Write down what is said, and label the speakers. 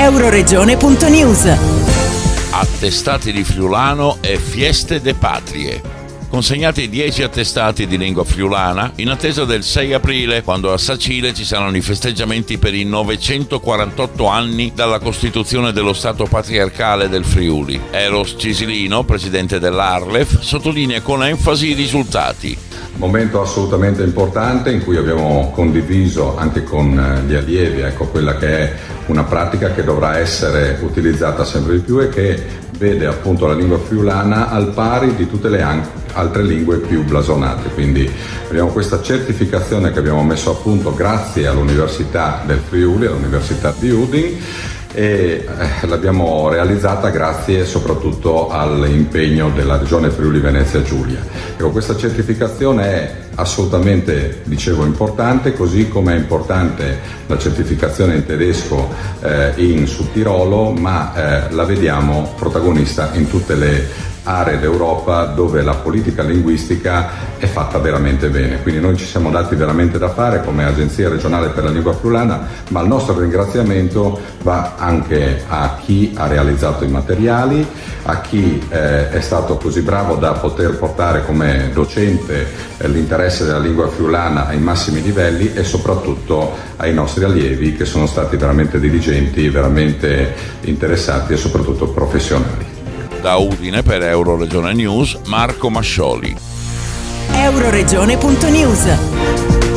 Speaker 1: Euroregione.news.
Speaker 2: Attestati di friulano e fieste de patrie. Consegnati 10 attestati di lingua friulana in attesa del 6 aprile, quando a Sacile ci saranno i festeggiamenti per i 948 anni dalla costituzione dello Stato patriarcale del Friuli. Eros Cisilino, presidente dell'Arlef, sottolinea con enfasi i risultati.
Speaker 3: Momento assolutamente importante in cui abbiamo condiviso anche con gli allievi quella che è una pratica che dovrà essere utilizzata sempre di più e che vede appunto la lingua friulana al pari di tutte le altre lingue più blasonate. Quindi abbiamo questa certificazione che abbiamo messo a punto grazie all'Università del Friuli, all'Università di Udine, e l'abbiamo realizzata grazie soprattutto all'impegno della Regione Friuli Venezia Giulia. Questa certificazione è assolutamente, importante, così come è importante la certificazione in tedesco in Sud Tirolo, ma la vediamo protagonista in tutte le aree d'Europa dove la politica linguistica è fatta veramente bene. Quindi noi ci siamo dati veramente da fare come Agenzia Regionale per la Lingua Friulana, ma il nostro ringraziamento va anche a chi ha realizzato i materiali, a chi è stato così bravo da poter portare come docente l'interesse della lingua friulana ai massimi livelli, e soprattutto ai nostri allievi che sono stati veramente diligenti, veramente interessati e soprattutto professionali.
Speaker 2: Da Udine per Euroregione News, Marco Mascioli.
Speaker 1: Euroregione.news.